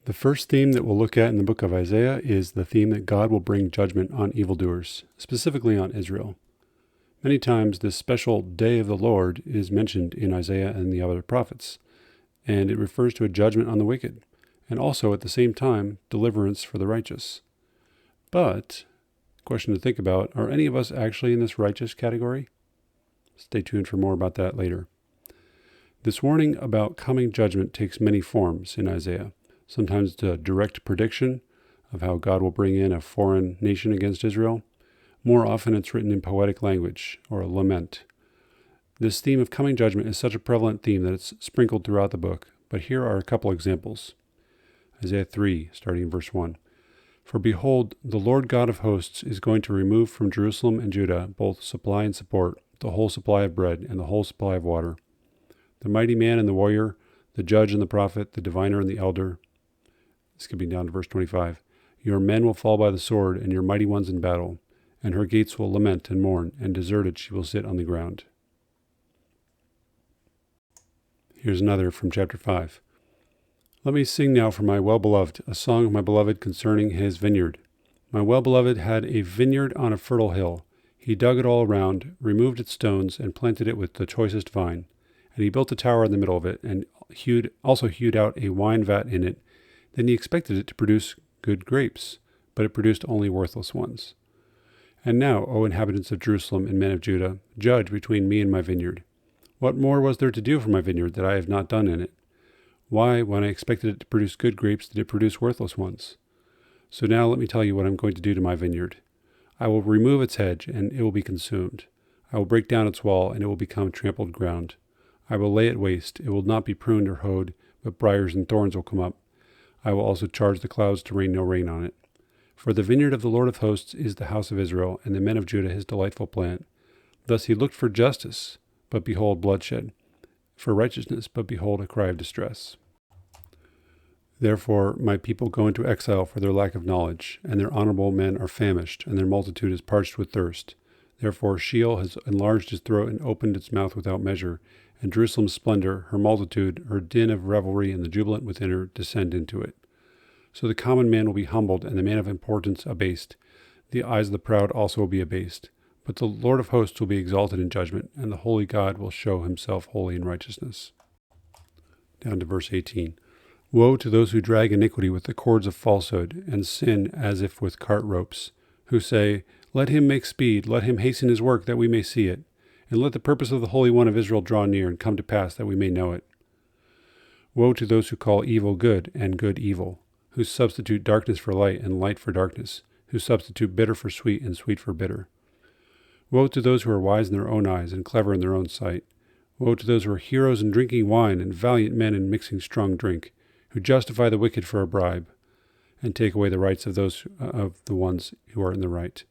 The first theme that we'll look at in the book of Isaiah is the theme that God will bring judgment on evildoers, specifically on Israel. Many times this special day of the Lord is mentioned in Isaiah and the other prophets, and it refers to a judgment on the wicked, and also at the same time, deliverance for the righteous. But, question to think about, are any of us actually in this righteous category? Stay tuned for more about that later. This warning about coming judgment takes many forms in Isaiah. Sometimes it's a direct prediction of how God will bring in a foreign nation against Israel. More often it's written in poetic language or a lament. This theme of coming judgment is such a prevalent theme that it's sprinkled throughout the book, but here are a couple examples. Isaiah 3, starting in verse 1. For behold, the Lord God of hosts is going to remove from Jerusalem and Judah both supply and support, the whole supply of bread and the whole supply of water. The mighty man and the warrior, the judge and the prophet, the diviner and the elder. Skipping down to verse 25. Your men will fall by the sword, and your mighty ones in battle, and her gates will lament and mourn, and deserted she will sit on the ground. Here's another from chapter 5. Let me sing now for my well-beloved, a song of my beloved concerning his vineyard. My well-beloved had a vineyard on a fertile hill. He dug it all around, removed its stones, and planted it with the choicest vine. And he built a tower in the middle of it, and also hewed out a wine vat in it. Then he expected it to produce good grapes, but it produced only worthless ones. And now, O inhabitants of Jerusalem and men of Judah, judge between me and my vineyard. What more was there to do for my vineyard that I have not done in it? Why, when I expected it to produce good grapes, did it produce worthless ones? So now let me tell you what I'm going to do to my vineyard. I will remove its hedge, and it will be consumed. I will break down its wall, and it will become trampled ground. I will lay it waste. It will not be pruned or hoed, but briars and thorns will come up. I will also charge the clouds to rain no rain on it. For the vineyard of the Lord of hosts is the house of Israel, and the men of Judah his delightful plant. Thus he looked for justice, but behold bloodshed, for righteousness, but behold a cry of distress. Therefore my people go into exile for their lack of knowledge, and their honorable men are famished, and their multitude is parched with thirst. Therefore Sheol has enlarged his throat and opened its mouth without measure, and Jerusalem's splendor, her multitude, her din of revelry, and the jubilant within her descend into it. So the common man will be humbled, and the man of importance abased. The eyes of the proud also will be abased. But the Lord of hosts will be exalted in judgment, and the holy God will show himself holy in righteousness. Down to verse 18. Woe to those who drag iniquity with the cords of falsehood, and sin as if with cart ropes, who say, Let him make speed, let him hasten his work, that we may see it. And let the purpose of the Holy One of Israel draw near and come to pass, that we may know it. Woe to those who call evil good and good evil, who substitute darkness for light and light for darkness, who substitute bitter for sweet and sweet for bitter. Woe to those who are wise in their own eyes and clever in their own sight. Woe to those who are heroes in drinking wine and valiant men in mixing strong drink, who justify the wicked for a bribe, and take away the rights of the ones who are in the right.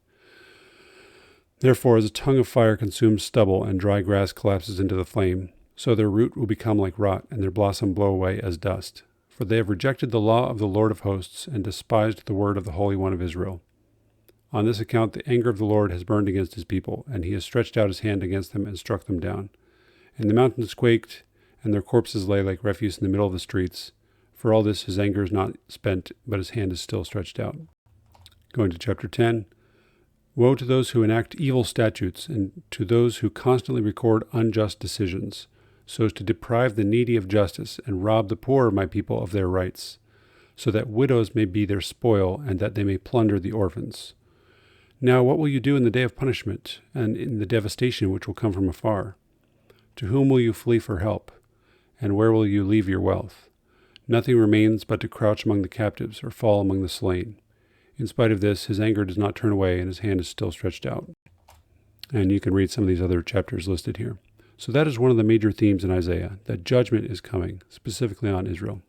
Therefore, as a tongue of fire consumes stubble, and dry grass collapses into the flame, so their root will become like rot, and their blossom blow away as dust. For they have rejected the law of the Lord of hosts, and despised the word of the Holy One of Israel. On this account the anger of the Lord has burned against his people, and he has stretched out his hand against them and struck them down. And the mountains quaked, and their corpses lay like refuse in the middle of the streets. For all this his anger is not spent, but his hand is still stretched out. Going to chapter 10. Woe to those who enact evil statutes, and to those who constantly record unjust decisions, so as to deprive the needy of justice, and rob the poor of my people of their rights, so that widows may be their spoil, and that they may plunder the orphans. Now what will you do in the day of punishment, and in the devastation which will come from afar? To whom will you flee for help, and where will you leave your wealth? Nothing remains but to crouch among the captives, or fall among the slain. In spite of this, his anger does not turn away, and his hand is still stretched out. And you can read some of these other chapters listed here. So that is one of the major themes in Isaiah, that judgment is coming, specifically on Israel.